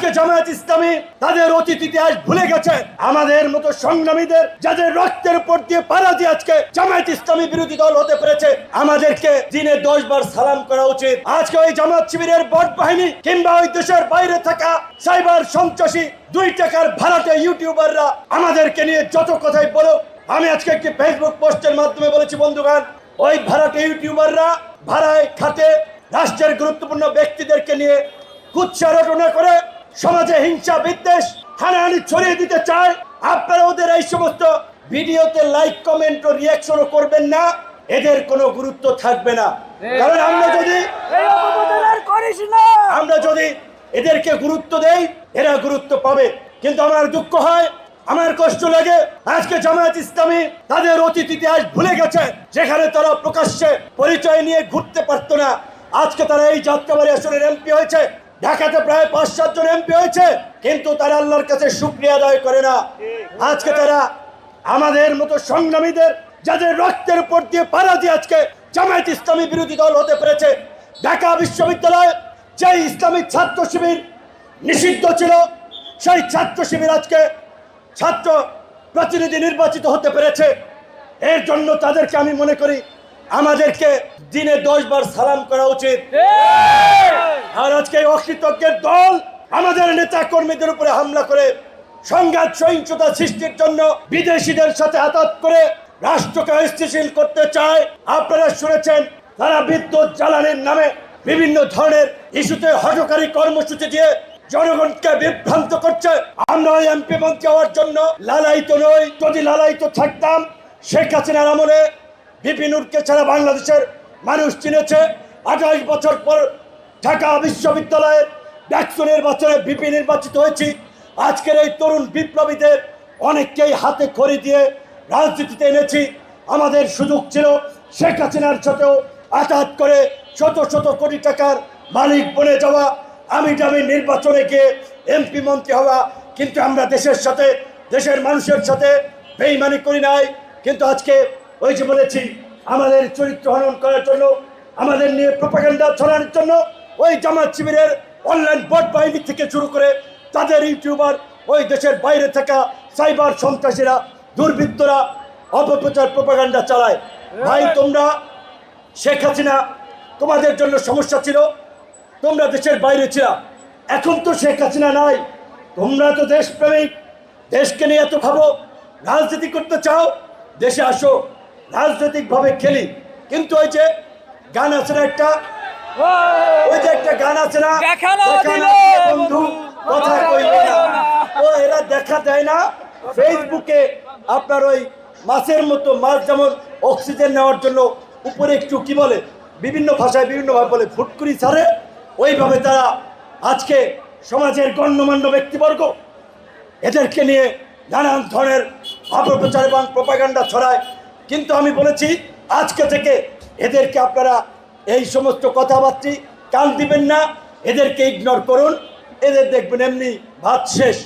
আজকে জামায়াত ইসলামী তাদের অতীত ইতিহাস ভুলে গেছে। আমাদের মতো সংগ্রামীদের যাদের রক্তের উপর দিয়ে পাড়া দিয়ে আজকে জামায়াত ইসলামী বিরোধী দল হতে পেরেছে, আমাদেরকে দিনে 10 বার সালাম করা উচিত। আজকে ওই জামাত শিবিরের বট বাহিনী কিংবা ওই দেশের বাইরে থাকা সাইবার সন্ত্রাসী 2 টাকার ভাড়াটে ইউটিউবাররা আমাদেরকে নিয়ে যত কথাই বলো, আমি আজকে একটি ফেসবুক পোস্টের মাধ্যমে বলেছি, বন্ধুগণ, ওই ভাড়াটে ইউটিউবাররা ভাড়ায় খাটে রাষ্ট্রের গুরুত্বপূর্ণ ব্যক্তিদেরকে নিয়ে কুৎসা রটনা করে সমাজে হিংসা বিদ্বেষ হানাহানি ছড়িয়ে দিতে চায়। আপনারা ওদের এই সমস্ত ভিডিওতে লাইক কমেন্ট ও রিয়াকশনও করবেন না, এদের কোনো গুরুত্ব থাকবে না। কারণ আমরা যদি এদেরকে গুরুত্ব দেই, এরা গুরুত্ব পাবে। কিন্তু আমার দুঃখ হয়, আমার কষ্ট লাগে, আজকে জামায়াত ইসলামী তাদের অতীত ইতিহাস ভুলে গেছে। যেখানে তারা প্রকাশ্যে পরিচয় নিয়ে ঘুরতে পারতো না, আজকে তারা এই যাত্রাবাড়ি আসনের এমপি হয়েছে, ঢাকাতে প্রায় 5-7 জন এমপি হয়েছে, কিন্তু তারা আল্লাহর কাছে শুকরিয়া আদায় করে না। আজকে তারা আমাদের মতো সংগ্রামীদের যাদের রক্তের উপর দিয়ে পাড়া দিয়ে আজকে জামায়াত ইসলামী বিরোধী দল হতে পেরেছে। ঢাকা বিশ্ববিদ্যালয়ে যে ইসলামী ছাত্র শিবির নিষিদ্ধ ছিল, সেই ছাত্র শিবির আজকে ছাত্র প্রতিনিধি নির্বাচিত হতে পেরেছে। এর জন্য তাদেরকে আমি মনে করি আমাদেরকে দিনে 10 বার সালাম করা উচিত। আর আজকে অকৃতজ্ঞের দল আমাদের নেতা কর্মীদের উপরে হামলা করে সংঘাত সহিংসতা সৃষ্টির জন্য বিদেশিদের সাথে আতাত করে রাষ্ট্রকে অস্থিতিশীল করতে চায়। আপনারা শুনেছেন, তারা বিদ্যুৎ জ্বালানির নামে বিভিন্ন ধরনের ইস্যুতে হঠকারী কর্মসূচি দিয়ে জনগণকে বিভ্রান্ত করছে। আমরা ওই এমপি মন্ত্রী হওয়ার জন্য লালায়িত নই। যদি লালায়িত থাকতাম, শেখ হাসিনার আমলে বিপি নূরকে ছাড়া বাংলাদেশের মানুষ চিনেছে। 28 বছর পর ঢাকা বিশ্ববিদ্যালয়ের ডাকসু নির্বাচনে বিপি নির্বাচিত হয়েছি। আজকের এই তরুণ বিপ্লবীদের অনেককেই হাতে খড়ি দিয়ে রাজনীতিতে এনেছি। আমাদের সুযোগ ছিল শেখ হাসিনার সাথেও আঘাত করে শত শত কোটি টাকার মালিক বনে যাওয়া, আমি নির্বাচনে গিয়ে এমপি মন্ত্রী হওয়া, কিন্তু আমরা দেশের সাথে দেশের মানুষের সাথে বেইমানি করি নাই। কিন্তু আজকে ওই যে বলেছি, আমাদের চরিত্র হনন করার জন্য, আমাদের নিয়ে প্রোপাগান্ডা ছড়ানোর জন্য ওই জামাত শিবিরের অনলাইন বট বাহিনী থেকে শুরু করে তাদের ইউটিউবার, ওই দেশের বাইরে থাকা সাইবার সন্ত্রাসীরা, দুর্বৃত্তরা অপপ্রচার প্রোপাগান্ডা চালায়। ভাই, তোমরা শেখ হাসিনা তোমাদের জন্য সমস্যা ছিল, তোমরা দেশের বাইরে ছিল। এখন তো শেখ হাসিনা নাই, তোমরা তো দেশপ্রেমিক, দেশকে নিয়ে এত ভাবো, রাজনীতি করতে চাও, দেশে আসো, রাজনৈতিকভাবে খেলি। কিন্তু ওই যে গান আছে না একটা, ওই যে একটা গান আছে না, বন্ধু কথা কইলো না, ও এরা দেখা দেয় না। ফেসবুকে আপনার ওই মাছের মতো, মাছ যেমন অক্সিজেন নেওয়ার জন্য উপরে একটু কি বলে, বিভিন্ন ভাষায় বিভিন্নভাবে বলে, ফুটকুরি ছাড়ে, ওইভাবে তারা আজকে সমাজের গণ্যমান্য ব্যক্তিবর্গ এদেরকে নিয়ে নানান ধরনের অপপ্রচার এবং প্রোপাগান্ডা ছড়ায়। কিন্তু আমি বলেছি, আজকে থেকে এদেরকে আপনারা এই সমস্ত কথাবার্তা কান দিবেন না, এদেরকে ইগনোর করুন, এদের দেখবেন এমনি ভাত শেষ।